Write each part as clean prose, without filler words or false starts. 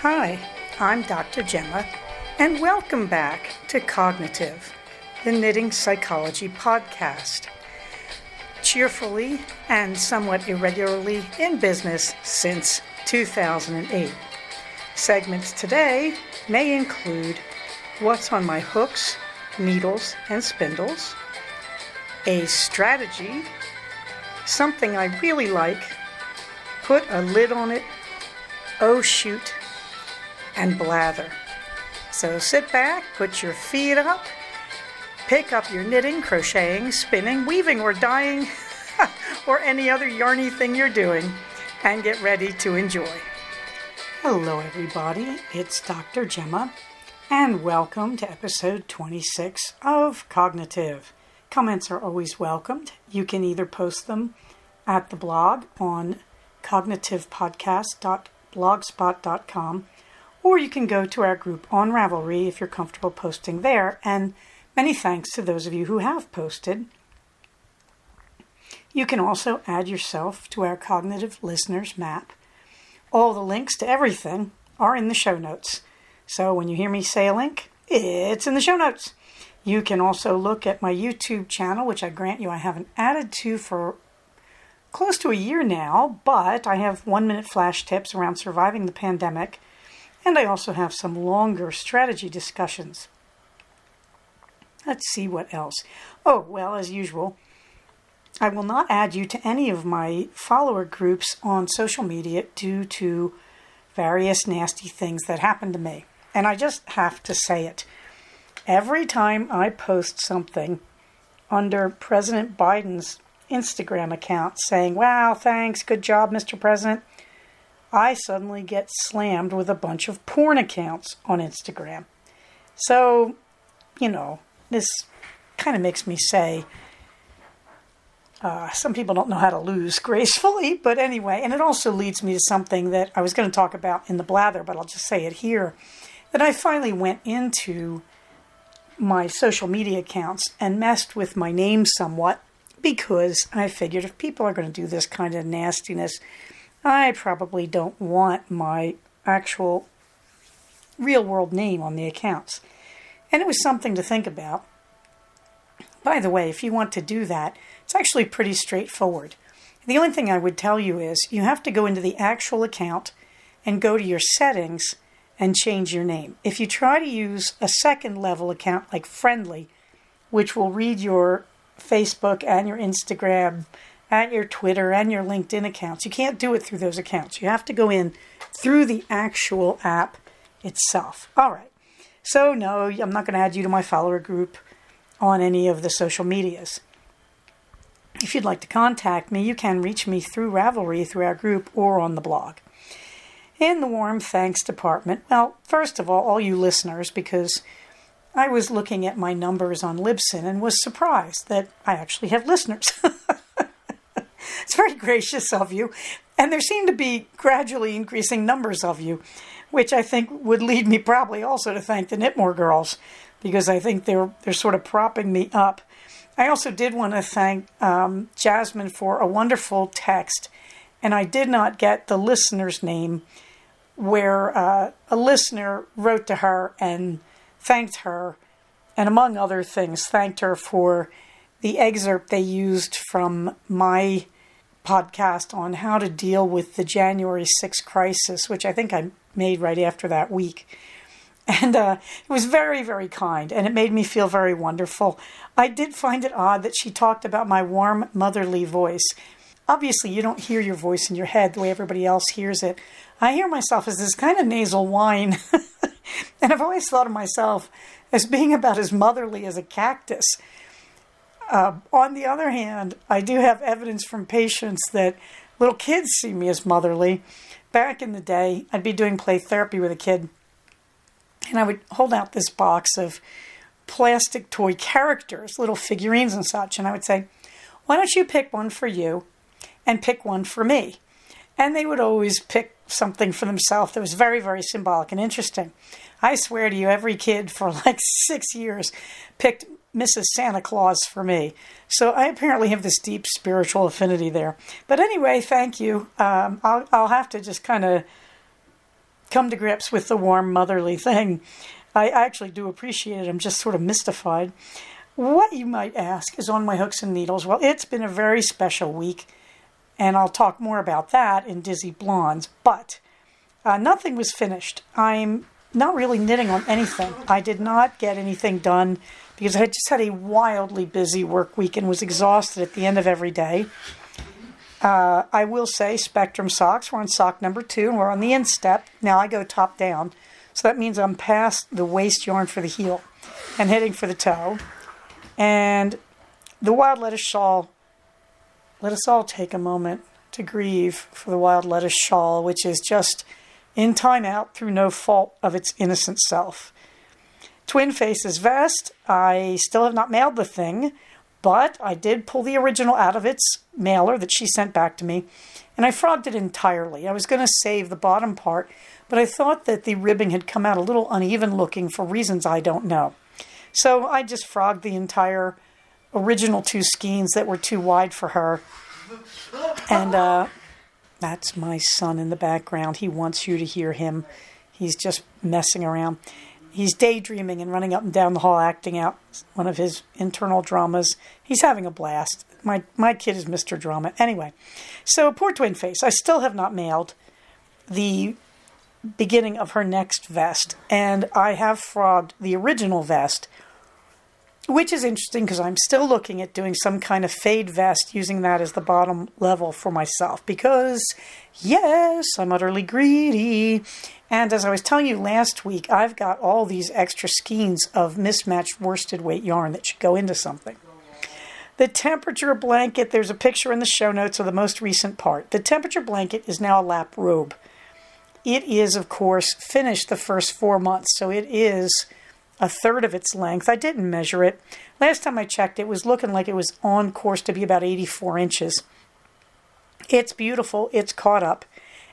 Hi, I'm Dr. Gemma, and welcome back to Cognitive, the Knitting Psychology podcast. Cheerfully and somewhat irregularly in business since 2008. Segments today may include what's on my hooks, needles, and spindles, a strategy, something I really like, put a lid on it, oh shoot, and blather. So sit back, put your feet up, pick up your knitting, crocheting, spinning, weaving, or dyeing, or any other yarny thing you're doing, and get ready to enjoy. Hello everybody, it's Dr. Gemma, and welcome to episode 26 of Cognitive. Comments are always welcomed. You can either post them at the blog on cognitivepodcast.blogspot.com, or you can go to our group on Ravelry if you're comfortable posting there, and many thanks to those of you who have posted. You can also add yourself to our Cognitive Listeners map. All the links to everything are in the show notes. So when you hear me say a link, it's in the show notes. You can also look at my YouTube channel, which I grant you I haven't added to for close to a year now, but I have 1-minute flash tips around surviving the pandemic, and I also have some longer strategy discussions. Let's see what else. Oh, well, as usual, I will not add you to any of my follower groups on social media due to various nasty things that happened to me. And I just have to say it. Every time I post something under President Biden's Instagram account saying, wow, thanks, good job, Mr. President, I suddenly get slammed with a bunch of porn accounts on Instagram. So, this kind of makes me say, some people don't know how to lose gracefully, but anyway, and it also leads me to something that I was going to talk about in the blather, but I'll just say it here, that I finally went into my social media accounts and messed with my name somewhat, because I figured if people are going to do this kind of nastiness, I probably don't want my actual real-world name on the accounts. And it was something to think about. By the way, if you want to do that, it's actually pretty straightforward. The only thing I would tell you is you have to go into the actual account and go to your settings and change your name. If you try to use a second-level account like Friendly, which will read your Facebook and your Instagram and your Twitter and your LinkedIn accounts, you can't do it through those accounts. You have to go in through the actual app itself. All right. So no, I'm not going to add you to my follower group on any of the social medias. If you'd like to contact me, you can reach me through Ravelry, through our group, or on the blog. In the warm thanks department, well, first of all you listeners, because I was looking at my numbers on Libsyn and was surprised that I actually have listeners. It's very gracious of you. And there seem to be gradually increasing numbers of you, which I think would lead me probably also to thank the Knitmore girls, because I think they're sort of propping me up. I also did want to thank Jasmine for a wonderful text, and I did not get the listener's name, where a listener wrote to her and thanked her, and among other things, thanked her for the excerpt they used from my podcast on how to deal with the January 6th crisis, which I think I made right after that week. And it was very, very kind, and it made me feel very wonderful. I did find it odd that she talked about my warm, motherly voice. Obviously, you don't hear your voice in your head the way everybody else hears it. I hear myself as this kind of nasal whine, and I've always thought of myself as being about as motherly as a cactus. On the other hand, I do have evidence from patients that little kids see me as motherly. Back in the day, I'd be doing play therapy with a kid, and I would hold out this box of plastic toy characters, little figurines and such, and I would say, why don't you pick one for you and pick one for me? And they would always pick something for themselves that was very, very symbolic and interesting. I swear to you, every kid for like 6 years picked Mrs. Santa Claus for me. So I apparently have this deep spiritual affinity there. But anyway, thank you. I'll have to just kind of come to grips with the warm motherly thing. I actually do appreciate it. I'm just sort of mystified. What, you might ask, is on my hooks and needles? Well, it's been a very special week, and I'll talk more about that in Dizzy Blondes, but nothing was finished. I'm not really knitting on anything. I did not get anything done because I had just had a wildly busy work week and was exhausted at the end of every day. I will say Spectrum socks. We're on sock number 2, and we're on the instep. Now I go top down, so that means I'm past the waist yarn for the heel and heading for the toe. And the wild lettuce shawl, let us all take a moment to grieve for the wild lettuce shawl, which is just in timeout through no fault of its innocent self. Twin Faces vest, I still have not mailed the thing, but I did pull the original out of its mailer that she sent back to me, and I frogged it entirely. I was going to save the bottom part, but I thought that the ribbing had come out a little uneven looking for reasons I don't know. So I just frogged the entire original 2 skeins that were too wide for her. And that's my son in the background. He wants you to hear him. He's just messing around. He's daydreaming and running up and down the hall acting out one of his internal dramas. He's having a blast. My kid is Mr. Drama. Anyway, so poor Twin Face. I still have not mailed the beginning of her next vest. And I have frogged the original vest, which is interesting because I'm still looking at doing some kind of fade vest, using that as the bottom level for myself. Because, yes, I'm utterly greedy. And as I was telling you last week, I've got all these extra skeins of mismatched worsted weight yarn that should go into something. The temperature blanket, there's a picture in the show notes of the most recent part. The temperature blanket is now a lap robe. It is, of course, finished the first 4 months, so it is a third of its length. I didn't measure it. Last time I checked, it was looking like it was on course to be about 84 inches. It's beautiful. It's caught up.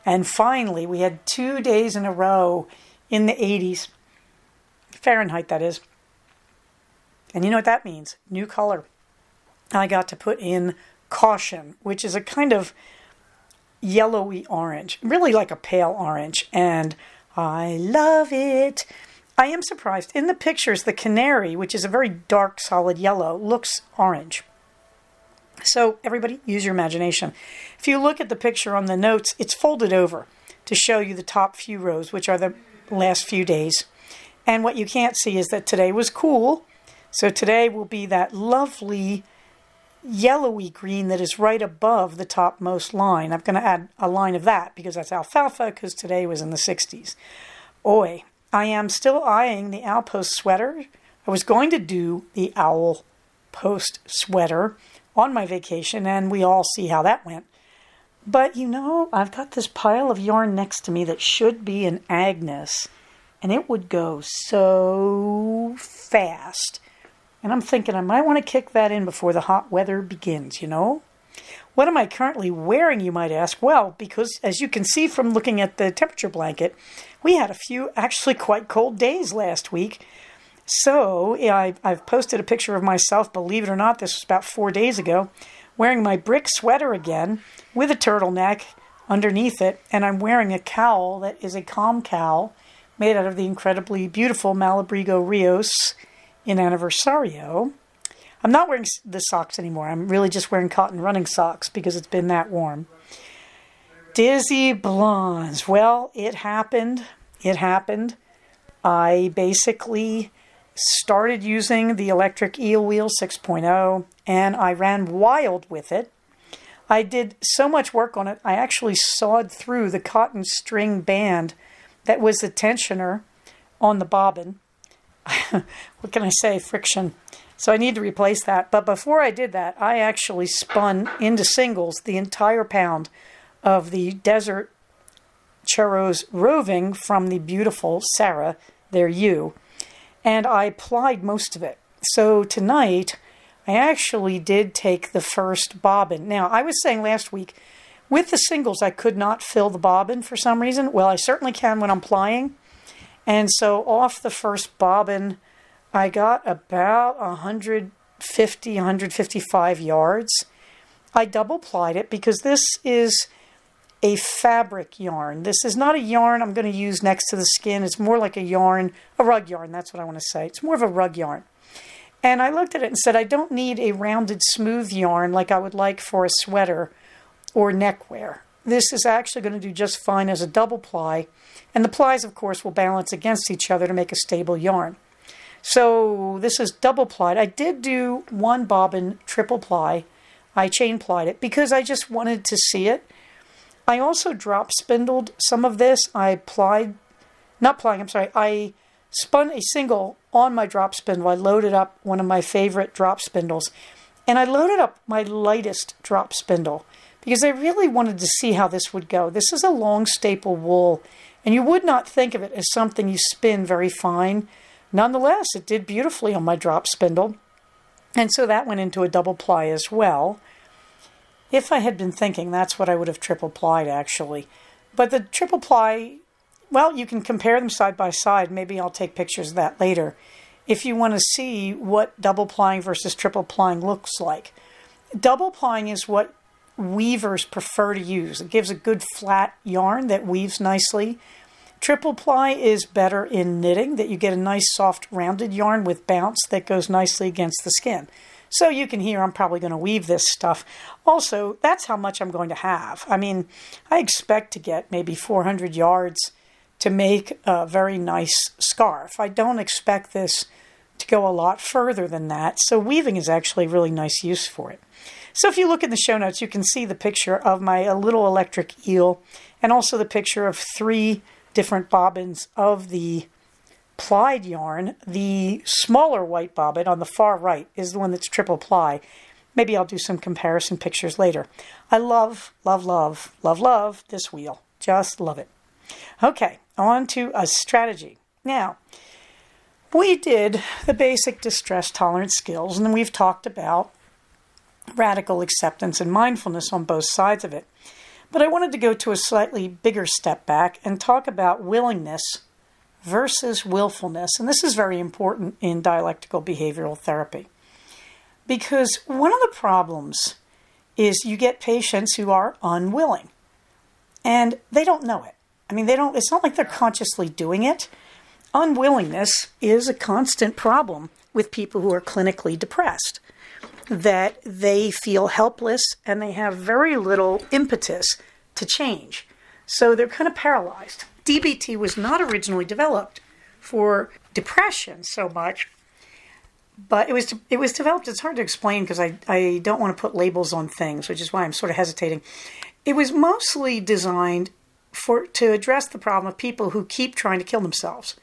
And finally, we had 2 days in a row in the 80s. Fahrenheit, that is. And you know what that means? New color. I got to put in Caution, which is a kind of yellowy orange, really like a pale orange, and I love it. I am surprised. In the pictures, the canary, which is a very dark, solid yellow, looks orange. So everybody, use your imagination. If you look at the picture on the notes, it's folded over to show you the top few rows, which are the last few days. And what you can't see is that today was cool. So today will be that lovely yellowy green that is right above the topmost line. I'm going to add a line of that because that's alfalfa, because today was in the 60s. Oi, I am still eyeing the Owl Post sweater. I was going to do the Owl Post sweater on my vacation, and we all see how that went. But you know, I've got this pile of yarn next to me that should be an Agnes, and it would go so fast. And I'm thinking I might want to kick that in before the hot weather begins, you know? What am I currently wearing, you might ask? Well, because as you can see from looking at the temperature blanket, we had a few actually quite cold days last week. So I've posted a picture of myself, believe it or not, this was about 4 days ago, wearing my brick sweater again with a turtleneck underneath it. And I'm wearing a cowl that is a calm cowl made out of the incredibly beautiful Malabrigo Rios in Anniversario. I'm not wearing the socks anymore. I'm really just wearing cotton running socks because it's been that warm. Dizzy Blondes. Well, it happened. It happened. I basically started using the electric eel wheel 6.0 and I ran wild with it. I did so much work on it, I actually sawed through the cotton string band that was the tensioner on the bobbin. What can I say? Friction. So I need to replace that. But before I did that, I actually spun into singles the entire pound of the Desert Churros Roving from the beautiful Sarah, there you. And I plied most of it. So tonight, I actually did take the first bobbin. Now, I was saying last week, with the singles, I could not fill the bobbin for some reason. Well, I certainly can when I'm plying. And so off the first bobbin, I got about 150, 155 yards. I double plied it because this is a fabric yarn. This is not a yarn I'm going to use next to the skin. It's more like a rug yarn. That's what I want to say. It's more of a rug yarn. And I looked at it and said, I don't need a rounded, smooth yarn like I would like for a sweater or neckwear. This is actually going to do just fine as a double ply. And the plies, of course, will balance against each other to make a stable yarn. So this is double plied. I did do one bobbin triple ply. I chain plied it because I just wanted to see it. I also drop spindled some of this. I spun a single on my drop spindle. I loaded up one of my favorite drop spindles. And I loaded up my lightest drop spindle because I really wanted to see how this would go. This is a long staple wool, and you would not think of it as something you spin very fine. Nonetheless, it did beautifully on my drop spindle. And so that went into a double ply as well. If I had been thinking, that's what I would have triple plied actually. But the triple ply, well, you can compare them side by side. Maybe I'll take pictures of that later. If you want to see what double plying versus triple plying looks like. Double plying is what weavers prefer to use. It gives a good flat yarn that weaves nicely. Triple ply is better in knitting, that you get a nice soft rounded yarn with bounce that goes nicely against the skin. So you can hear I'm probably going to weave this stuff. Also, that's how much I'm going to have. I mean, I expect to get maybe 400 yards to make a very nice scarf. I don't expect this to go a lot further than that. So weaving is actually a really nice use for it. So if you look in the show notes, you can see the picture of my little electric eel and also the picture of 3 different bobbins of the plied yarn. The smaller white bobbin on the far right is the one that's triple ply. Maybe I'll do some comparison pictures later. I love, love, love, love, love this wheel. Just love it. Okay, on to a strategy. Now, we did the basic distress tolerance skills, and then we've talked about radical acceptance and mindfulness on both sides of it. But I wanted to go to a slightly bigger step back and talk about willingness versus willfulness. And this is very important in dialectical behavioral therapy. Because one of the problems is you get patients who are unwilling. And they don't know it. I mean, it's not like they're consciously doing it. Unwillingness is a constant problem with people who are clinically depressed. That they feel helpless and they have very little impetus to change. So they're kind of paralyzed. DBT was not originally developed for depression so much, but it was developed, it's hard to explain because I don't want to put labels on things, which is why I'm sort of hesitating. It was mostly designed to address the problem of people who keep trying to kill themselves.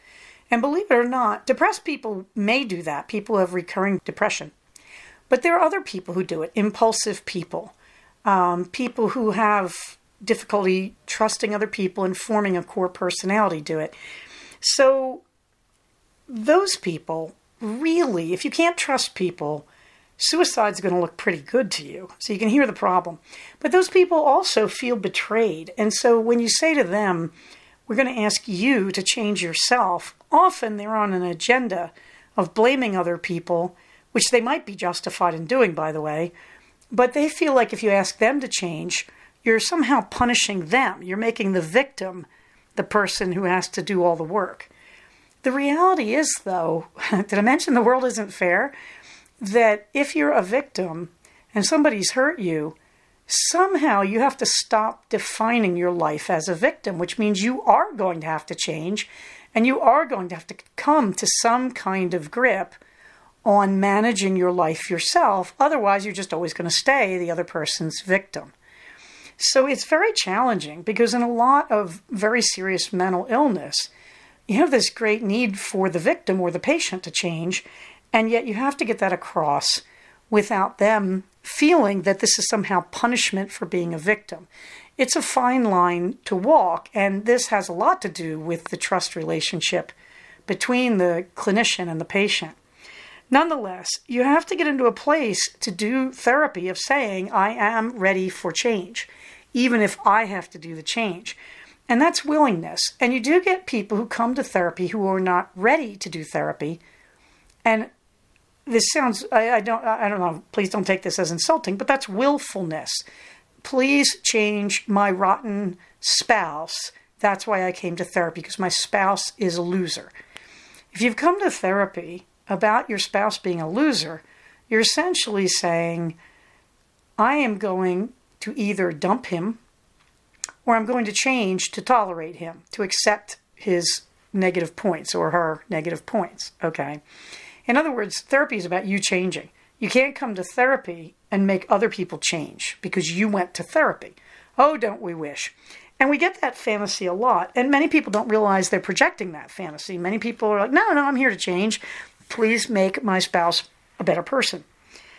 And believe it or not, depressed people may do that, people who have recurring depression. But there are other people who do it, impulsive people, people who have difficulty trusting other people and forming a core personality do it. So those people, really, if you can't trust people, suicide's going to look pretty good to you. So you can hear the problem. But those people also feel betrayed. And so when you say to them, we're going to ask you to change yourself, often they're on an agenda of blaming other people, which they might be justified in doing, by the way, but they feel like if you ask them to change, you're somehow punishing them. You're making the victim the person who has to do all the work. The reality is, though, did I mention the world isn't fair? That if you're a victim and somebody's hurt you, somehow you have to stop defining your life as a victim, which means you are going to have to change and you are going to have to come to some kind of grip on managing your life yourself. Otherwise, you're just always going to stay the other person's victim. So it's very challenging because in a lot of very serious mental illness, you have this great need for the victim or the patient to change, and yet you have to get that across without them feeling that this is somehow punishment for being a victim. It's a fine line to walk, and this has a lot to do with the trust relationship between the clinician and the patient. Nonetheless, you have to get into a place to do therapy of saying, I am ready for change, even if I have to do the change. And that's willingness. And you do get people who come to therapy who are not ready to do therapy. And this sounds, I don't know, please don't take this as insulting, but that's willfulness. please change my rotten spouse. That's why I came to therapy, because my spouse is a loser. If you've come to therapy about your spouse being a loser, you're essentially saying, I am going to either dump him or I'm going to change to tolerate him, to accept his negative points or her negative points. Okay. In other words, therapy is about you changing. You can't come to therapy and make other people change because you went to therapy. Oh, don't we wish? And we get that fantasy a lot. And many people don't realize they're projecting that fantasy. Many people are like, no, I'm here to change. Please make my spouse a better person.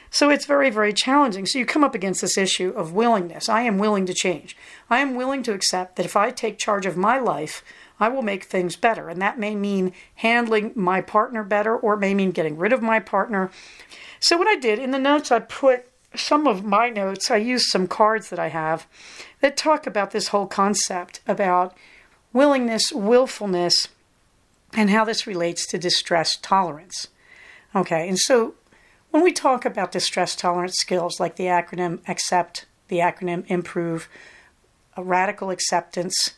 So it's very, very challenging. So you come up against this issue of willingness. I am willing to change. I am willing to accept that if I take charge of my life, I will make things better. And that may mean handling my partner better, or it may mean getting rid of my partner. So what I did, in the notes, I put some of my notes. I used some cards that I have that talk about this whole concept about willingness, willfulness, and how this relates to distress tolerance. Okay, and so when we talk about distress tolerance skills like the acronym ACCEPT, the acronym IMPROVE, radical acceptance,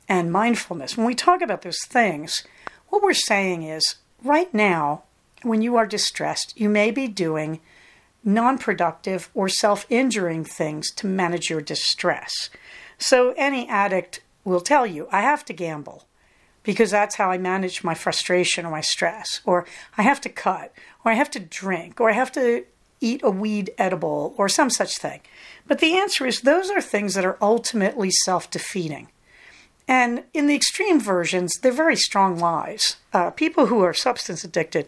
and mindfulness, when we talk about those things, what we're saying is, right now, when you are distressed, you may be doing non-productive or self-injuring things to manage your distress. So any addict will tell you, I have to gamble because that's how I manage my frustration or my stress, or I have to cut, or I have to drink, or I have to eat a weed edible, or some such thing. But the answer is those are things that are ultimately self-defeating. And in the extreme versions, they're very strong lies. People who are substance addicted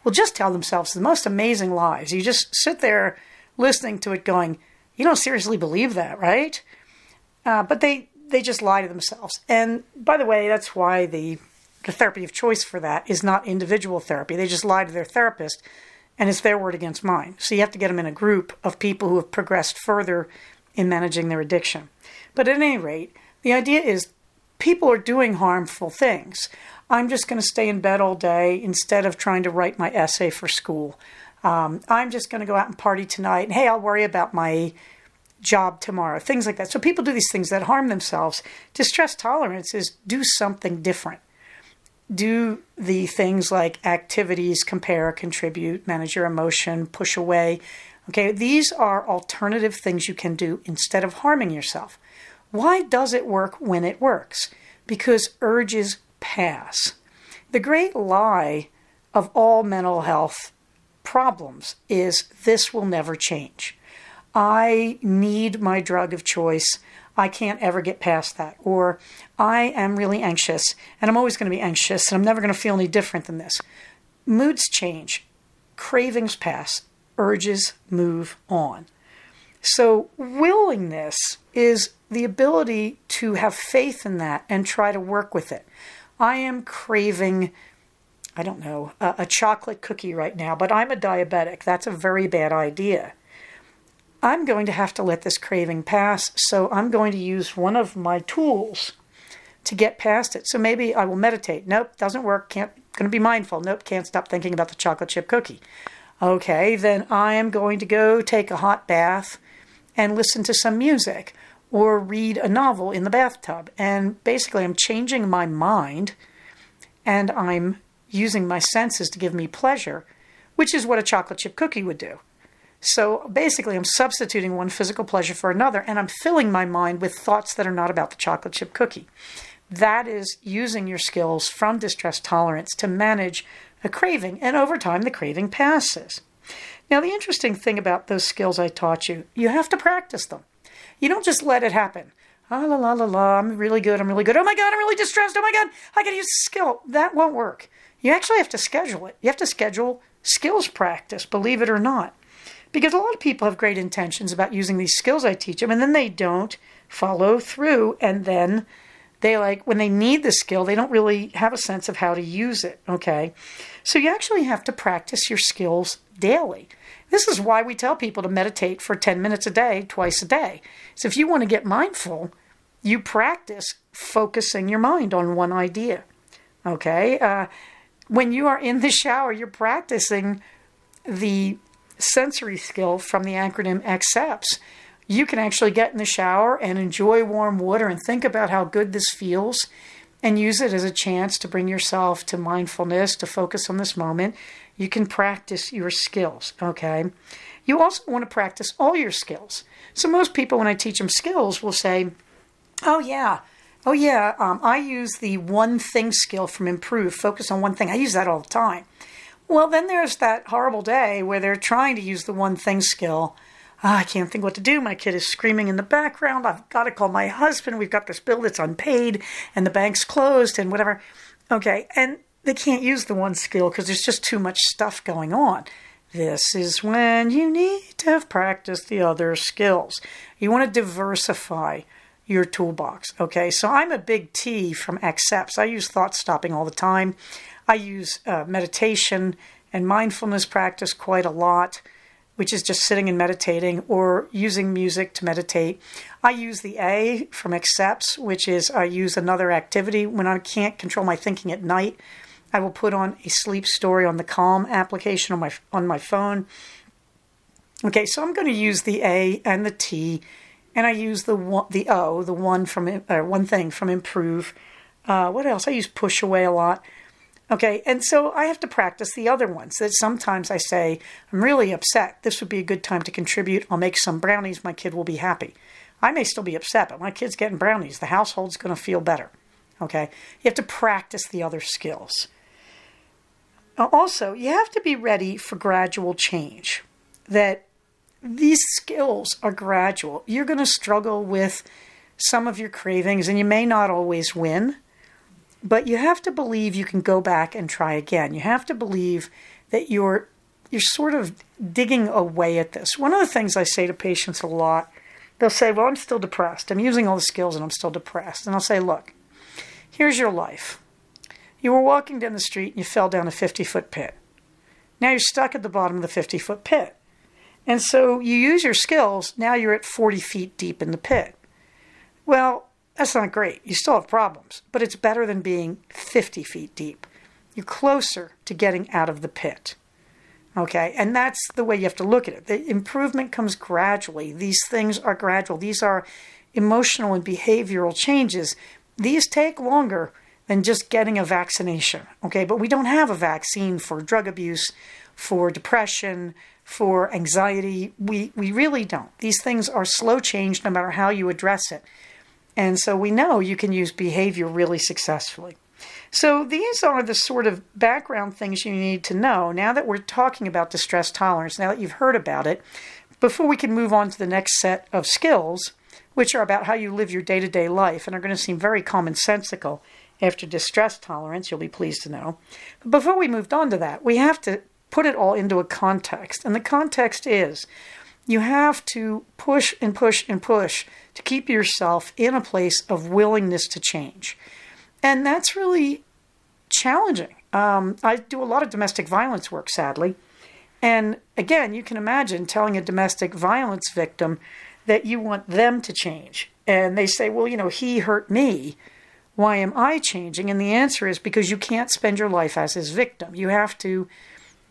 will just tell themselves the most amazing lies. You just sit there listening to it going, you don't seriously believe that, right? But they just lie to themselves. And by the way, that's why the therapy of choice for that is not individual therapy. They just lie to their therapist, and it's their word against mine. So you have to get them in a group of people who have progressed further in managing their addiction. But at any rate, the idea is people are doing harmful things. I'm just going to stay in bed all day instead of trying to write my essay for school. I'm just going to go out and party tonight. And hey, I'll worry about my job tomorrow. Things like that. So people do these things that harm themselves. Distress tolerance is do something different. Do the things like activities, compare, contribute, manage your emotion, push away. Okay, these are alternative things you can do instead of harming yourself. Why does it work when it works? Because urges pass. The great lie of all mental health problems is this will never change. I need my drug of choice. I can't ever get past that. Or I am really anxious and I'm always going to be anxious and I'm never going to feel any different than this. Moods change. Cravings pass. Urges move on. So willingness is the ability to have faith in that and try to work with it. I am craving, I don't know, a chocolate cookie right now, but I'm a diabetic. That's a very bad idea. I'm going to have to let this craving pass, so I'm going to use one of my tools to get past it. So maybe I will meditate. Nope, doesn't work. Going to be mindful. Nope, can't stop thinking about the chocolate chip cookie. Okay, then I am going to go take a hot bath and listen to some music or read a novel in the bathtub. And basically I'm changing my mind and I'm using my senses to give me pleasure, which is what a chocolate chip cookie would do. So basically I'm substituting one physical pleasure for another, and I'm filling my mind with thoughts that are not about the chocolate chip cookie. That is using your skills from distress tolerance to manage a craving, and over time the craving passes. Now the interesting thing about those skills I taught you, you have to practice them. You don't just let it happen. Ah, la la la la, I'm really good. Oh my God, I'm really distressed. Oh my God, I got to use a skill. That won't work. You actually have to schedule it. You have to schedule skills practice, believe it or not. Because a lot of people have great intentions about using these skills I teach them, and then they don't follow through, and then when they need the skill, they don't really have a sense of how to use it, okay? So you actually have to practice your skills daily. This is why we tell people to meditate for 10 minutes a day, twice a day. So if you want to get mindful, you practice focusing your mind on one idea, okay? When you are in the shower, you're practicing the sensory skill from the acronym ACCEPTS. you can actually get in the shower and enjoy warm water and think about how good this feels and use it as a chance to bring yourself to mindfulness, to focus on this moment. You can practice your skills, okay? You also want to practice all your skills. So most people, when I teach them skills, will say, oh yeah, I use the one thing skill from Improve, focus on one thing. I use that all the time. Well, then there's that horrible day where they're trying to use the one thing skill. I can't think what to do. My kid is screaming in the background. I've got to call my husband. We've got this bill that's unpaid and the bank's closed and whatever. Okay, and they can't use the one skill because there's just too much stuff going on. This is when you need to have practiced the other skills. You want to diversify your toolbox. Okay, so I'm a big T from Accepts. I use thought stopping all the time. I use meditation and mindfulness practice quite a lot, which is just sitting and meditating or using music to meditate. I use the A from Accepts, which is I use another activity. When I can't control my thinking at night, I will put on a sleep story on the Calm application on my phone. Okay, so I'm going to use the A and the T, and I use the O, the one thing from Improve. What else? I use Push Away a lot. Okay, and so I have to practice the other ones that sometimes I say, I'm really upset. This would be a good time to contribute. I'll make some brownies. My kid will be happy. I may still be upset, but my kid's getting brownies. The household's going to feel better. Okay, you have to practice the other skills. Also, you have to be ready for gradual change. That these skills are gradual. You're going to struggle with some of your cravings, and you may not always win. But you have to believe you can go back and try again. You have to believe that you're sort of digging away at this. One of the things I say to patients a lot, they'll say, well, I'm still depressed. I'm using all the skills and I'm still depressed. And I'll say, look, here's your life. You were walking down the street and you fell down a 50-foot pit. Now you're stuck at the bottom of the 50-foot pit. And so you use your skills. Now you're at 40 feet deep in the pit. Well, that's not great. You still have problems, but it's better than being 50 feet deep. You're closer to getting out of the pit. Okay, and that's the way you have to look at it. The improvement comes gradually. These things are gradual. These are emotional and behavioral changes. These take longer than just getting a vaccination. Okay, but we don't have a vaccine for drug abuse, for depression, for anxiety. We really don't. These things are slow change no matter how you address it. And so we know you can use behavior really successfully. So these are the sort of background things you need to know. Now that we're talking about distress tolerance, now that you've heard about it, before we can move on to the next set of skills, which are about how you live your day-to-day life and are going to seem very commonsensical after distress tolerance, you'll be pleased to know. But before we moved on to that, we have to put it all into a context. And the context is you have to push and push and push to keep yourself in a place of willingness to change. And that's really challenging. I do a lot of domestic violence work, sadly. And again, you can imagine telling a domestic violence victim that you want them to change. And they say, well, he hurt me. Why am I changing? And the answer is because you can't spend your life as his victim. You have to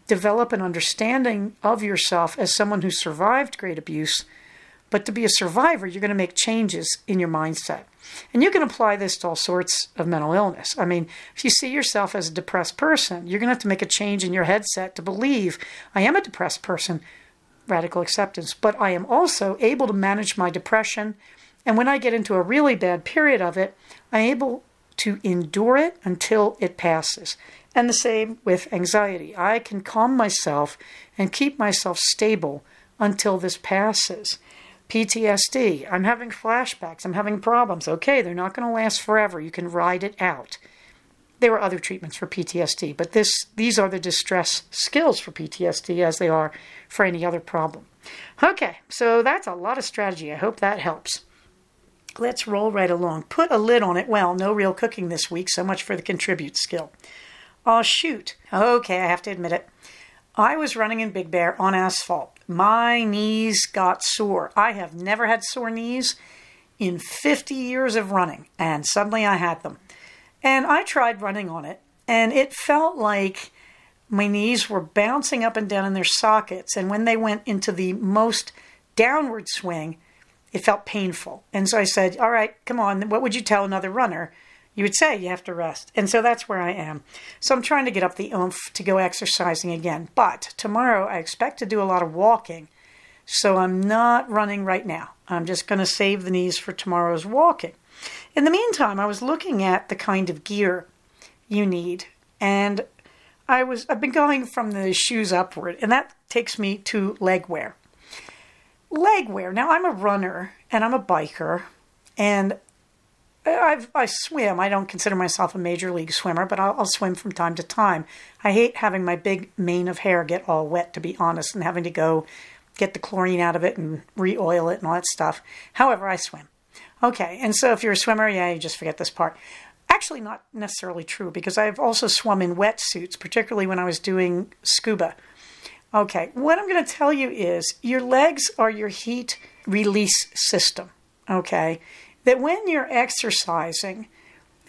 develop an understanding of yourself as someone who survived great abuse. But to be a survivor, you're going to make changes in your mindset. And you can apply this to all sorts of mental illness. I mean, if you see yourself as a depressed person, you're going to have to make a change in your headset to believe, I am a depressed person, radical acceptance, but I am also able to manage my depression. And when I get into a really bad period of it, I'm able to endure it until it passes. And the same with anxiety. I can calm myself and keep myself stable until this passes. PTSD, I'm having flashbacks, I'm having problems. Okay, they're not going to last forever. You can ride it out. There are other treatments for PTSD, but these are the distress skills for PTSD as they are for any other problem. Okay, so that's a lot of strategy. I hope that helps. Let's roll right along. Put a lid on it. Well, no real cooking this week, so much for the contribute skill. Oh, shoot. Okay, I have to admit it. I was running in Big Bear on asphalt. My knees got sore. I have never had sore knees in 50 years of running, and suddenly I had them. And I tried running on it, and it felt like my knees were bouncing up and down in their sockets, and when they went into the most downward swing, it felt painful. And so I said, all right, come on, what would you tell another runner? You would say you have to rest. And so that's where I am. So I'm trying to get up the oomph to go exercising again. But tomorrow I expect to do a lot of walking. So I'm not running right now. I'm just going to save the knees for tomorrow's walking. In the meantime, I was looking at the kind of gear you need. And I've been going from the shoes upward. And that takes me to leg wear. Leg wear. Now, I'm a runner and I'm a biker. And I swim. I don't consider myself a major league swimmer, but I'll swim from time to time. I hate having my big mane of hair get all wet, to be honest, and having to go get the chlorine out of it and re-oil it and all that stuff. However, I swim. Okay, and so if you're a swimmer, yeah, you just forget this part. Actually, not necessarily true, because I've also swum in wetsuits, particularly when I was doing scuba. Okay, what I'm going to tell you is your legs are your heat release system, okay? That when you're exercising,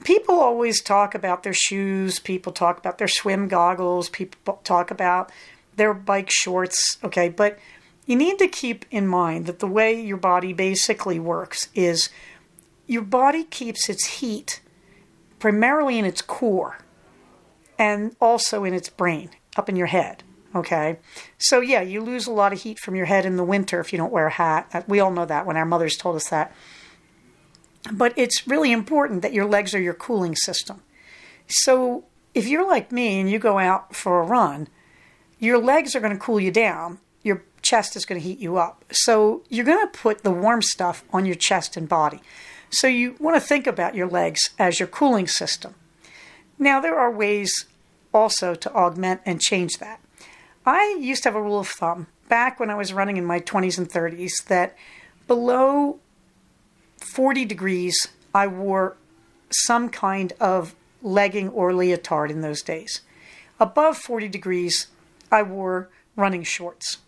people always talk about their shoes, people talk about their swim goggles, people talk about their bike shorts, okay? But you need to keep in mind that the way your body basically works is your body keeps its heat primarily in its core and also in its brain, up in your head, okay? So yeah, you lose a lot of heat from your head in the winter if you don't wear a hat. We all know that when our mothers told us that. But it's really important that your legs are your cooling system. So if you're like me and you go out for a run, your legs are going to cool you down. Your chest is going to heat you up. So you're going to put the warm stuff on your chest and body. So you want to think about your legs as your cooling system. Now, there are ways also to augment and change that. I used to have a rule of thumb back when I was running in my 20s and 30s that below 40 degrees, I wore some kind of legging or leotard in those days. Above 40 degrees, I wore running shorts.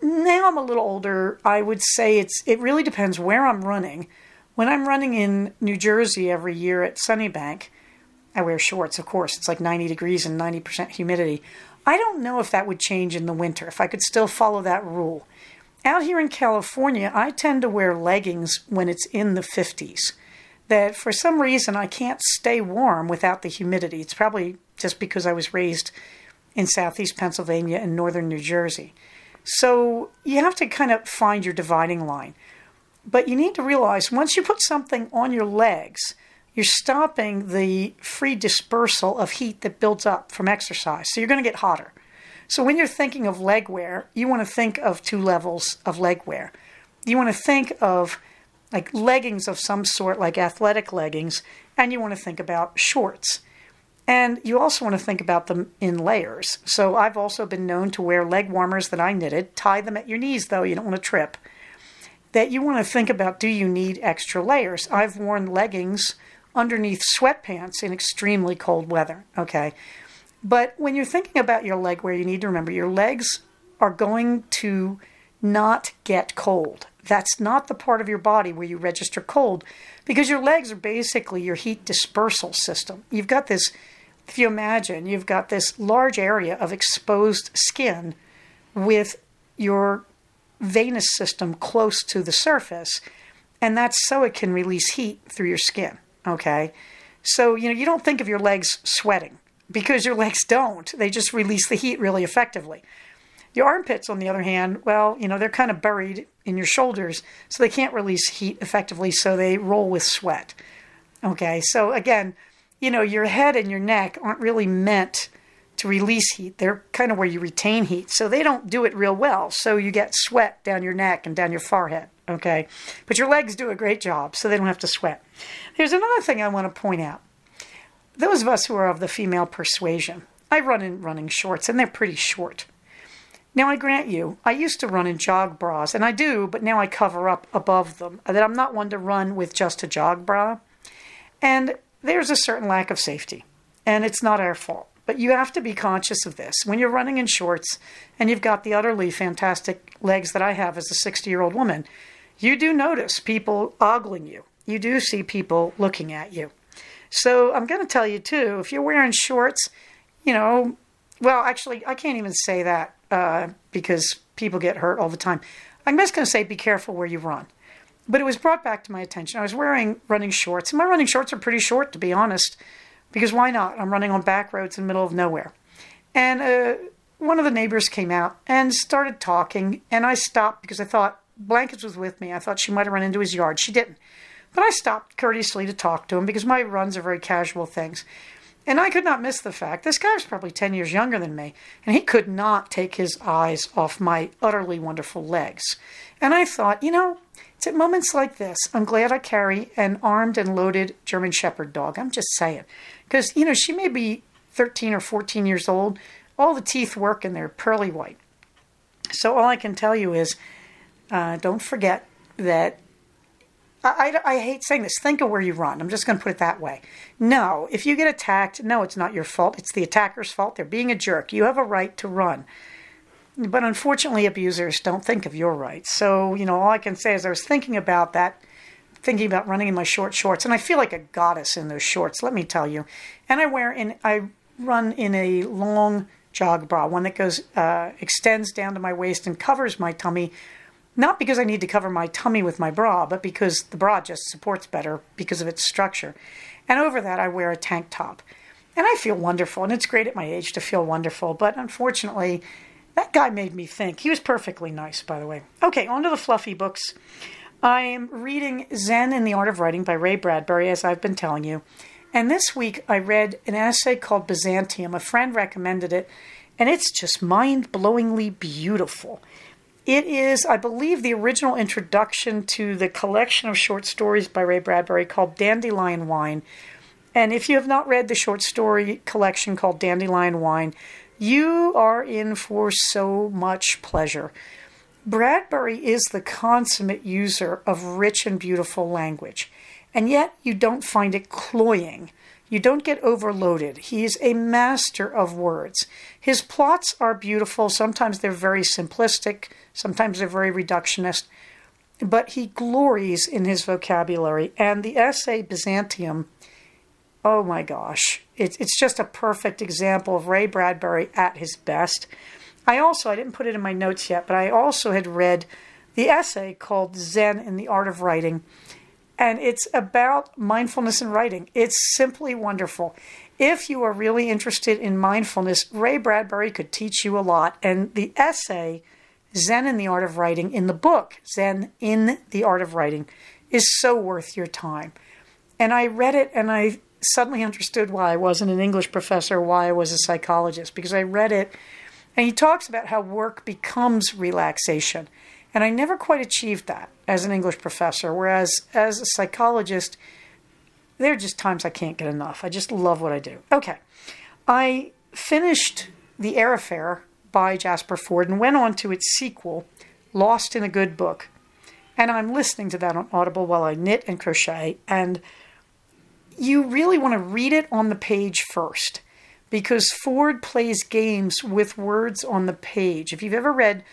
Now I'm a little older. I would say it really depends where I'm running. When I'm running in New Jersey every year at Sunnybank, I wear shorts, of course. It's like 90 degrees and 90% humidity. I don't know if that would change in the winter, if I could still follow that rule. Out here in California, I tend to wear leggings when it's in the 50s. That for some reason I can't stay warm without the humidity. It's probably just because I was raised in southeast Pennsylvania and northern New Jersey. So you have to kind of find your dividing line. But you need to realize once you put something on your legs, you're stopping the free dispersal of heat that builds up from exercise. So you're going to get hotter. So when you're thinking of leg wear, you want to think of two levels of leg wear. You want to think of like leggings of some sort, like athletic leggings, and you want to think about shorts. And you also want to think about them in layers. So I've also been known to wear leg warmers that I knitted. Tie them at your knees, though. You don't want to trip. That you want to think about, do you need extra layers? I've worn leggings underneath sweatpants in extremely cold weather, okay? But when you're thinking about your leg wear, you need to remember your legs are going to not get cold. That's not the part of your body where you register cold because your legs are basically your heat dispersal system. You've got this, if you imagine, you've got this large area of exposed skin with your venous system close to the surface, and that's so it can release heat through your skin, okay? So, you don't think of your legs sweating because your legs don't. They just release the heat really effectively. Your armpits, on the other hand, well, they're kind of buried in your shoulders, so they can't release heat effectively, so they roll with sweat. Okay, so again, your head and your neck aren't really meant to release heat. They're kind of where you retain heat, so they don't do it real well, so you get sweat down your neck and down your forehead, okay? But your legs do a great job, so they don't have to sweat. There's another thing I want to point out. Those of us who are of the female persuasion, I run in running shorts, and they're pretty short. Now, I grant you, I used to run in jog bras, and I do, but now I cover up above them. That I'm not one to run with just a jog bra. And there's a certain lack of safety, and it's not our fault. But you have to be conscious of this. When you're running in shorts, and you've got the utterly fantastic legs that I have as a 60-year-old woman, you do notice people ogling you. You do see people looking at you. So I'm going to tell you, too, if you're wearing shorts, well, actually, I can't even say that. Because people get hurt all the time. I'm just going to say be careful where you run. But it was brought back to my attention. I was wearing running shorts, and my running shorts are pretty short, to be honest, because why not? I'm running on back roads in the middle of nowhere. And one of the neighbors came out and started talking, and I stopped because I thought Blankets was with me. I thought she might have run into his yard. She didn't. But I stopped courteously to talk to him because my runs are very casual things. And I could not miss the fact this guy was probably 10 years younger than me, and he could not take his eyes off my utterly wonderful legs. And I thought, it's at moments like this, I'm glad I carry an armed and loaded German Shepherd dog. I'm just saying. Because, she may be 13 or 14 years old. All the teeth work and they're pearly white. So all I can tell you is, don't forget that, I hate saying this, think of where you run. I'm just going to put it that way. No, if you get attacked, no, it's not your fault. It's the attacker's fault. They're being a jerk. You have a right to run. But unfortunately, abusers don't think of your rights. So, all I can say is I was thinking about running in my short shorts, and I feel like a goddess in those shorts, let me tell you. And I run in a long jog bra, one that extends down to my waist and covers my tummy, not because I need to cover my tummy with my bra, but because the bra just supports better because of its structure. And over that, I wear a tank top. And I feel wonderful, and it's great at my age to feel wonderful, but unfortunately, that guy made me think. He was perfectly nice, by the way. Okay, on to the fluffy books. I'm reading Zen in the Art of Writing by Ray Bradbury, as I've been telling you. And this week I read an essay called Byzantium. A friend recommended it, and it's just mind-blowingly beautiful. It is, I believe, the original introduction to the collection of short stories by Ray Bradbury called Dandelion Wine. And if you have not read the short story collection called Dandelion Wine, you are in for so much pleasure. Bradbury is the consummate user of rich and beautiful language, and yet you don't find it cloying. You don't get overloaded. He is a master of words. His plots are beautiful. Sometimes they're very simplistic. Sometimes they're very reductionist. But he glories in his vocabulary. And the essay Byzantium, oh my gosh, it's just a perfect example of Ray Bradbury at his best. I didn't put it in my notes yet, but I also had read the essay called Zen in the Art of Writing. And it's about mindfulness in writing. It's simply wonderful. If you are really interested in mindfulness, Ray Bradbury could teach you a lot. And the essay, Zen in the Art of Writing, in the book, Zen in the Art of Writing, is so worth your time. And I read it and I suddenly understood why I wasn't an English professor, why I was a psychologist, because I read it and he talks about how work becomes relaxation. And I never quite achieved that as an English professor, whereas as a psychologist, there are just times I can't get enough. I just love what I do. Okay, I finished The Air Affair by Jasper Fforde and went on to its sequel, Lost in a Good Book. And I'm listening to that on Audible while I knit and crochet. And you really want to read it on the page first, because Fforde plays games with words on the page. If you've ever read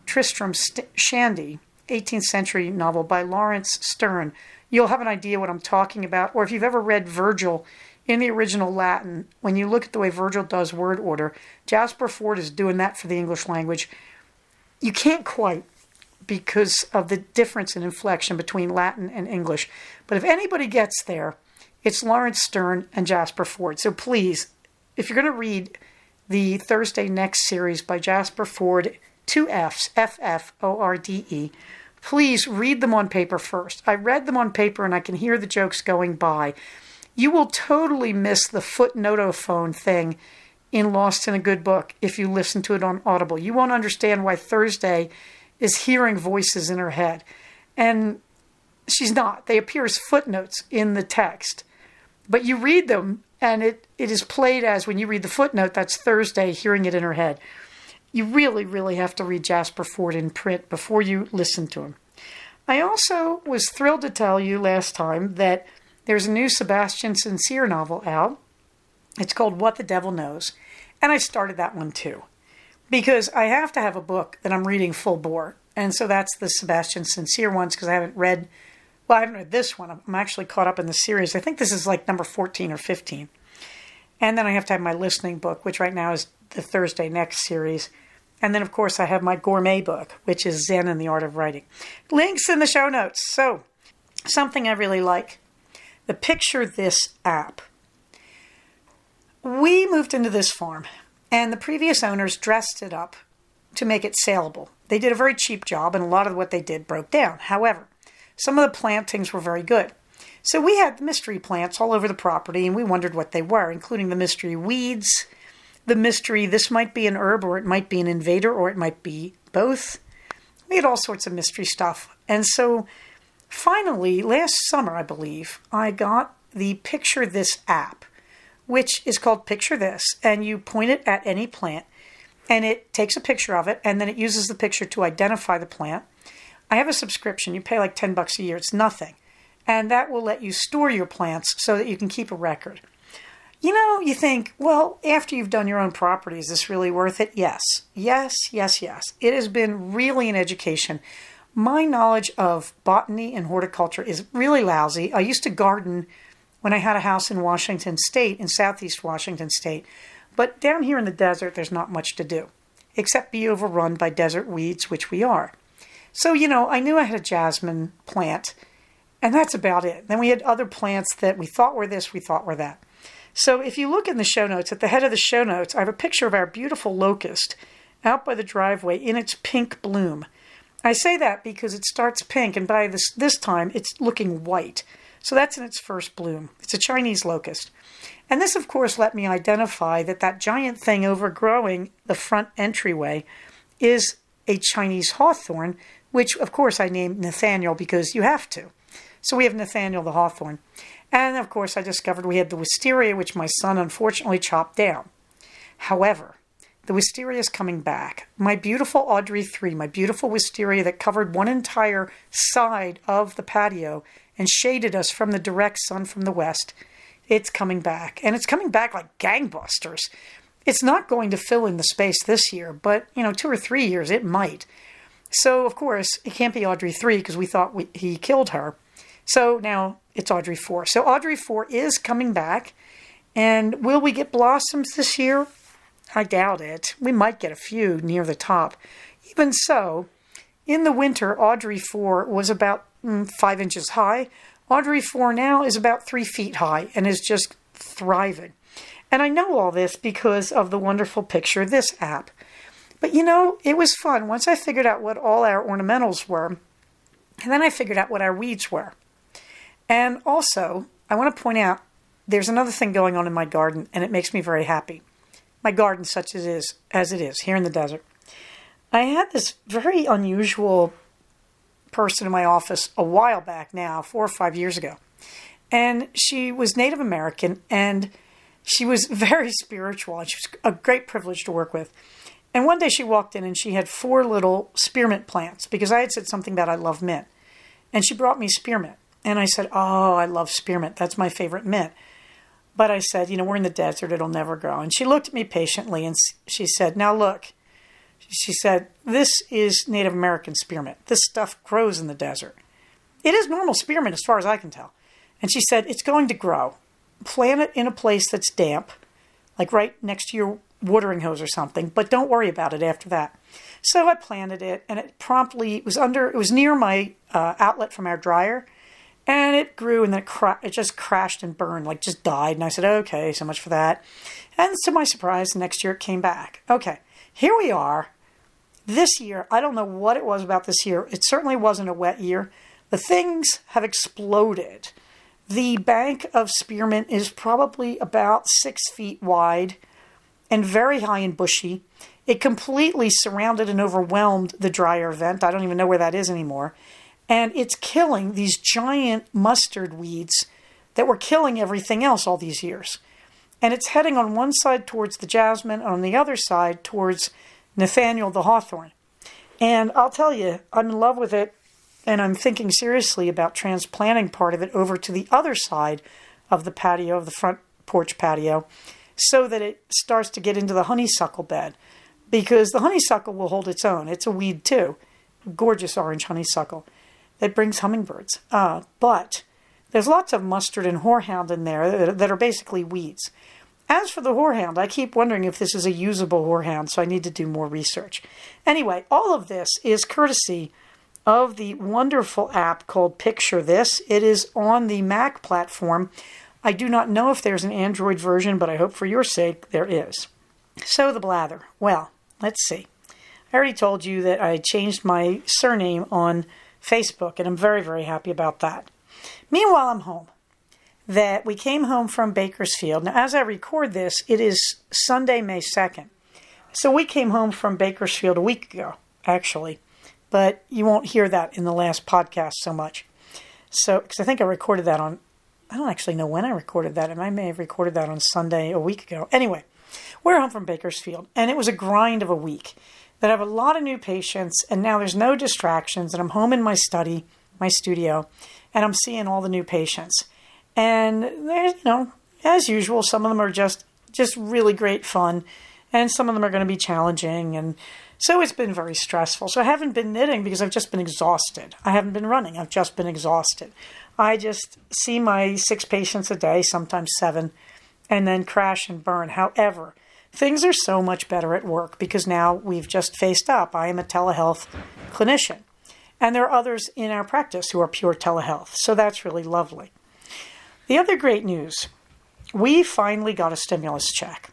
Tristram Shandy, 18th century novel by Lawrence Sterne, you'll have an idea what I'm talking about. Or if you've ever read Virgil in the original Latin, when you look at the way Virgil does word order, Jasper Fforde is doing that for the English language. You can't quite, because of the difference in inflection between Latin and English. But if anybody gets there, it's Lawrence Sterne and Jasper Fforde. So please, if you're going to read the Thursday Next series by Jasper Fforde, 2 F's, F-F-O-R-D-E, please read them on paper first. I read them on paper and I can hear the jokes going by. You will totally miss the footnotophone thing in Lost in a Good Book if you listen to it on Audible. You won't understand why Thursday is hearing voices in her head. And she's not. They appear as footnotes in the text. But you read them and it is played as, when you read the footnote, that's Thursday hearing it in her head. You really, really have to read Jasper Fforde in print before you listen to him. I also was thrilled to tell you last time that there's a new Sebastian Sincere novel out. It's called What the Devil Knows. And I started that one too, because I have to have a book that I'm reading full bore. And so that's the Sebastian Sincere ones, because I haven't read this one. I'm actually caught up in the series. I think this is like number 14 or 15. And then I have to have my listening book, which right now is the Thursday Next series. And then, of course, I have my gourmet book, which is Zen and the Art of Writing. Links in the show notes. So, something I really like. The Picture This app. We moved into this farm, and the previous owners dressed it up to make it saleable. They did a very cheap job, and a lot of what they did broke down. However, some of the plantings were very good. So we had mystery plants all over the property, and we wondered what they were, including the mystery weeds, the mystery, this might be an herb, or it might be an invader, or it might be both. We had all sorts of mystery stuff. And so finally, last summer, I believe, I got the Picture This app, which is called Picture This, and you point it at any plant, and it takes a picture of it, and then it uses the picture to identify the plant. I have a subscription. You pay like $10 a year. It's nothing. And that will let you store your plants so that you can keep a record. You know, you think, well, after you've done your own property, is this really worth it? Yes. Yes, yes, yes. It has been really an education. My knowledge of botany and horticulture is really lousy. I used to garden when I had a house in Washington State, in southeast Washington State. But down here in the desert, there's not much to do, except be overrun by desert weeds, which we are. So, you know, I knew I had a jasmine plant, and that's about it. Then we had other plants that we thought were this, we thought were that. So if you look in the show notes, at the head of the show notes, I have a picture of our beautiful locust out by the driveway in its pink bloom. I say that because it starts pink, and by this time, it's looking white. So that's in its first bloom. It's a Chinese locust. And this, of course, let me identify that giant thing overgrowing the front entryway is a Chinese hawthorn, which, of course, I named Nathaniel because you have to. So we have Nathaniel the hawthorn. And, of course, I discovered we had the wisteria, which my son unfortunately chopped down. However, the wisteria is coming back. My beautiful Audrey 3, my beautiful wisteria that covered one entire side of the patio and shaded us from the direct sun from the west, it's coming back. And it's coming back like gangbusters. It's not going to fill in the space this year, but, 2 or 3 years it might. So, of course, it can't be Audrey 3 because we thought he killed her. So now it's Audrey 4. So Audrey 4 is coming back. And will we get blossoms this year? I doubt it. We might get a few near the top. Even so, in the winter, Audrey 4 was about 5 inches high. Audrey 4 now is about 3 feet high and is just thriving. And I know all this because of the wonderful Picture This app. But it was fun. Once I figured out what all our ornamentals were, and then I figured out what our weeds were. And also, I want to point out, there's another thing going on in my garden, and it makes me very happy. My garden, such as it is, here in the desert. I had this very unusual person in my office a while back now, 4 or 5 years ago. And she was Native American, and she was very spiritual, and she was a great privilege to work with. And one day she walked in, and she had 4 little spearmint plants, because I had said something about I love mint. And she brought me spearmint. And I said, oh, I love spearmint. That's my favorite mint. But I said, we're in the desert. It'll never grow. And she looked at me patiently, and she said, now look. She said, this is Native American spearmint. This stuff grows in the desert. It is normal spearmint as far as I can tell. And she said, it's going to grow. Plant it in a place that's damp, like right next to your watering hose or something, but don't worry about it after that. So I planted it, and it was near my outlet from our dryer, and it grew, and then it just crashed and burned, like just died. And I said, okay, so much for that. And to my surprise, next year it came back. Okay, here we are. This year, I don't know what it was about this year. It certainly wasn't a wet year. The things have exploded. The bank of spearmint is probably about 6 feet wide and very high and bushy. It completely surrounded and overwhelmed the dryer vent. I don't even know where that is anymore. And it's killing these giant mustard weeds that were killing everything else all these years. And it's heading on one side towards the jasmine, and on the other side towards Nathaniel the hawthorn. And I'll tell you, I'm in love with it, and I'm thinking seriously about transplanting part of it over to the other side of the patio, of the front porch patio, so that it starts to get into the honeysuckle bed. Because the honeysuckle will hold its own. It's a weed too. Gorgeous orange honeysuckle that brings hummingbirds. But there's lots of mustard and horehound in there that are basically weeds. As for the whorehound, I keep wondering if this is a usable whorehound, so I need to do more research. Anyway, all of this is courtesy of the wonderful app called Picture This. It is on the Mac platform. I do not know if there's an Android version, but I hope for your sake there is. So the blather. Well, let's see. I already told you that I changed my surname on Facebook, and I'm very, very happy about that. Meanwhile, I'm home. That we came home from Bakersfield. Now, as I record this, it is Sunday, May 2nd. So we came home from Bakersfield a week ago, actually. But you won't hear that in the last podcast so much. So, because I think I recorded that on, I don't actually know when I recorded that, and I may have recorded that on Sunday a week ago. Anyway, we're home from Bakersfield, and it was a grind of a week. That I have a lot of new patients, and now there's no distractions, and I'm home in my study, my studio, and I'm seeing all the new patients. And there's, as usual, some of them are just really great fun, and some of them are going to be challenging, and so it's been very stressful. So I haven't been knitting because I've just been exhausted. I haven't been running. I've just been exhausted. I just see my 6 patients a day, sometimes 7, and then crash and burn. However, things are so much better at work because now we've just faced up. I am a telehealth clinician, and there are others in our practice who are pure telehealth. So that's really lovely. The other great news, we finally got a stimulus check.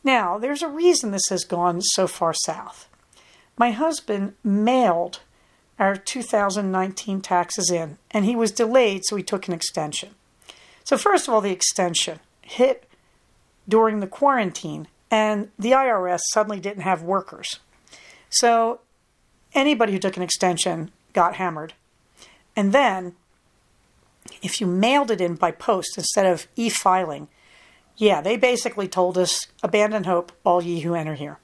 Now, there's a reason this has gone so far south. My husband mailed our 2019 taxes in, and he was delayed, so he took an extension. So first of all, the extension hit during the quarantine, and the IRS suddenly didn't have workers. So anybody who took an extension got hammered. And then, if you mailed it in by post instead of e-filing, they basically told us, abandon hope, all ye who enter here.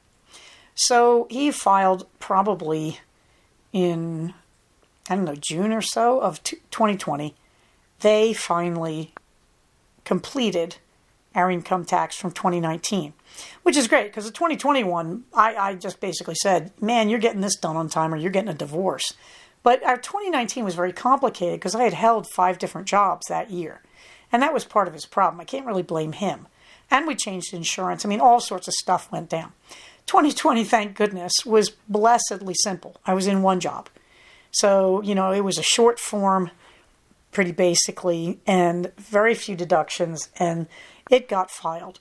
So he filed probably in, June or so of 2020. They finally completed our income tax from 2019, which is great because the 2021, I just basically said, man, you're getting this done on time or you're getting a divorce. But our 2019 was very complicated because I had held 5 different jobs that year. And that was part of his problem. I can't really blame him. And we changed insurance. All sorts of stuff went down. 2020, thank goodness, was blessedly simple. I was in 1 job. So, it was a short form, pretty basically, and very few deductions, and it got filed.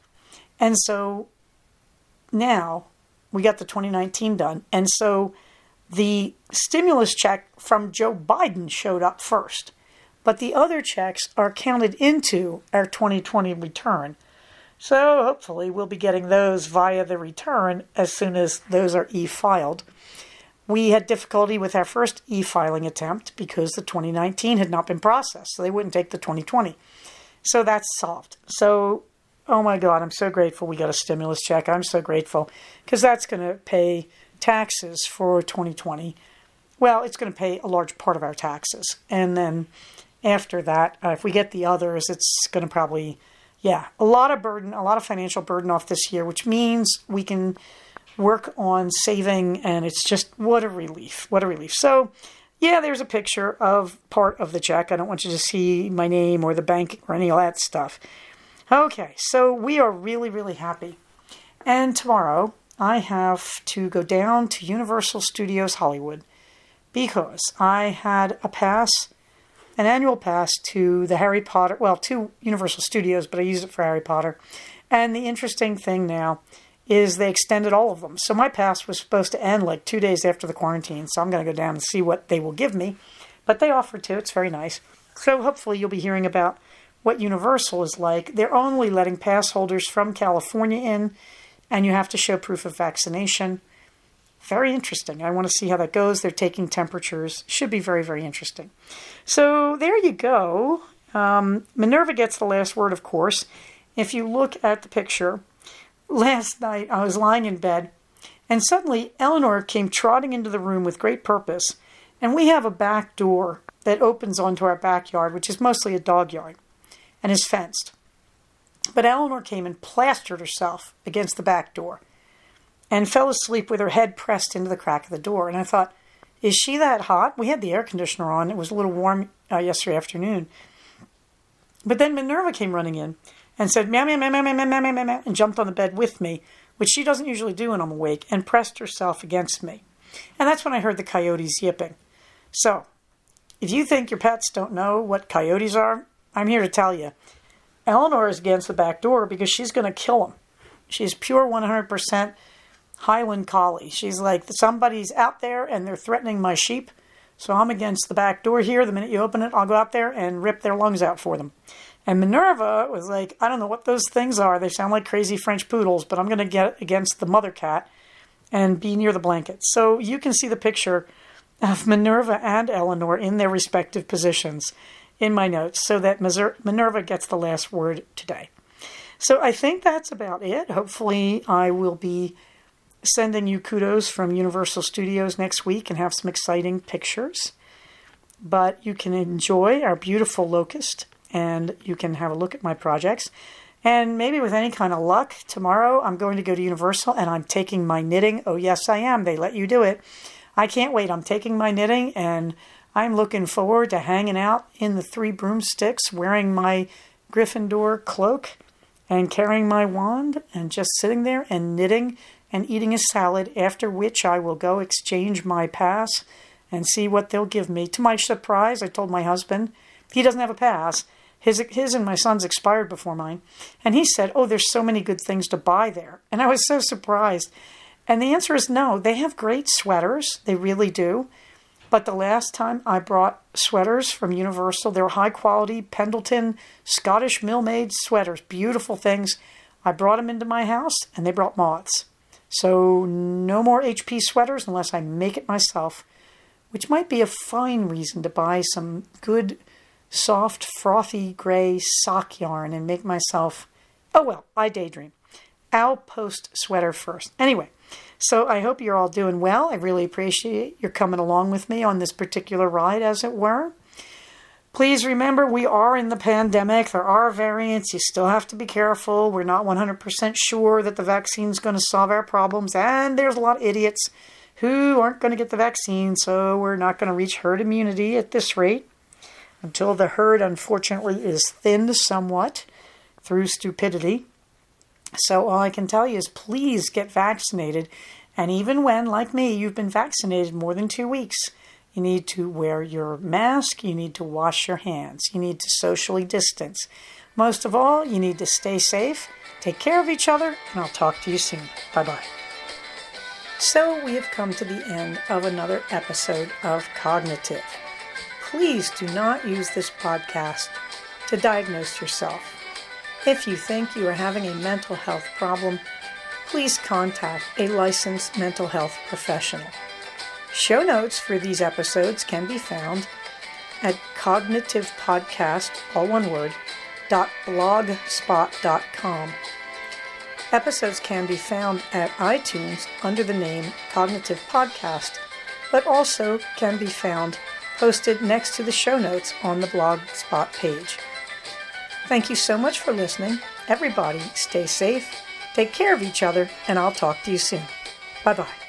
And so now we got the 2019 done. And so the stimulus check from Joe Biden showed up first. But the other checks are counted into our 2020 return. So hopefully we'll be getting those via the return as soon as those are e-filed. We had difficulty with our first e-filing attempt because the 2019 had not been processed, so they wouldn't take the 2020. So that's solved. So, oh my God, I'm so grateful we got a stimulus check. I'm so grateful because that's going to pay taxes for 2020. Well, it's going to pay a large part of our taxes. And then after that, if we get the others, it's going to probably, a lot of financial burden off this year, which means we can work on saving, and it's just, what a relief. So, there's a picture of part of the check. I don't want you to see my name or the bank or any of that stuff. Okay, so we are really, really happy. And tomorrow, I have to go down to Universal Studios Hollywood because I had an annual pass to the Harry Potter, to Universal Studios, but I used it for Harry Potter. And the interesting thing now is they extended all of them. So my pass was supposed to end 2 days after the quarantine, so I'm going to go down and see what they will give me. But they offered to. It's very nice. So hopefully you'll be hearing about what Universal is like. They're only letting pass holders from California in, and you have to show proof of vaccination. Very interesting. I want to see how that goes. They're taking temperatures. Should be very, very interesting. So there you go. Minerva gets the last word, of course. If you look at the picture, last night I was lying in bed, and suddenly Eleanor came trotting into the room with great purpose. And we have a back door that opens onto our backyard, which is mostly a dog yard, and is fenced. But Eleanor came and plastered herself against the back door and fell asleep with her head pressed into the crack of the door. And I thought, is she that hot? We had the air conditioner on. It was a little warm yesterday afternoon. But then Minerva came running in, and said meow, meow, meow, meow, meow, meow, meow, meow, meow, and jumped on the bed with me, which she doesn't usually do when I'm awake, and pressed herself against me. And that's when I heard the coyotes yipping. So, if you think your pets don't know what coyotes are, I'm here to tell you. Eleanor is against the back door because she's going to kill them. She's pure 100% Highland Collie. She's like, somebody's out there and they're threatening my sheep, so I'm against the back door here. The minute you open it, I'll go out there and rip their lungs out for them. And Minerva was like, I don't know what those things are. They sound like crazy French poodles, but I'm going to get against the mother cat and be near the blanket. So you can see the picture of Minerva and Eleanor in their respective positions in my notes so that Minerva gets the last word today. So I think that's about it. Hopefully I will be sending you kudos from Universal Studios next week and have some exciting pictures. But you can enjoy our beautiful locust and you can have a look at my projects. And maybe with any kind of luck, tomorrow I'm going to go to Universal and I'm taking my knitting. Oh, yes, I am. They let you do it. I can't wait. I'm taking my knitting and I'm looking forward to hanging out in the 3 broomsticks, wearing my Gryffindor cloak and carrying my wand and just sitting there and knitting and eating a salad, after which I will go exchange my pass and see what they'll give me. To my surprise, I told my husband, he doesn't have a pass. His and my son's expired before mine. And he said, oh, there's so many good things to buy there. And I was so surprised. And the answer is no. They have great sweaters. They really do. But the last time I brought sweaters from Universal, they were high-quality Pendleton Scottish mill-made sweaters, beautiful things. I brought them into my house, and they brought moths. So no more HP sweaters unless I make it myself, which might be a fine reason to buy some good, soft, frothy gray sock yarn and make myself, oh well, I daydream. I'll post sweater first. Anyway. So I hope you're all doing well. I really appreciate your coming along with me on this particular ride, as it were. Please remember, we are in the pandemic. There are variants. You still have to be careful. We're not 100% sure that the vaccine is going to solve our problems. And there's a lot of idiots who aren't going to get the vaccine. So we're not going to reach herd immunity at this rate until the herd, unfortunately, is thinned somewhat through stupidity. So all I can tell you is please get vaccinated. And even when, like me, you've been vaccinated more than 2 weeks, you need to wear your mask. You need to wash your hands. You need to socially distance. Most of all, you need to stay safe, take care of each other, and I'll talk to you soon. Bye-bye. So we have come to the end of another episode of Cognitive. Please do not use this podcast to diagnose yourself. If you think you are having a mental health problem, please contact a licensed mental health professional. Show notes for these episodes can be found at cognitivepodcast, all one word, .blogspot.com. Episodes can be found at iTunes under the name Cognitive Podcast, but also can be found posted next to the show notes on the Blogspot page. Thank you so much for listening. Everybody, stay safe, take care of each other, and I'll talk to you soon. Bye-bye.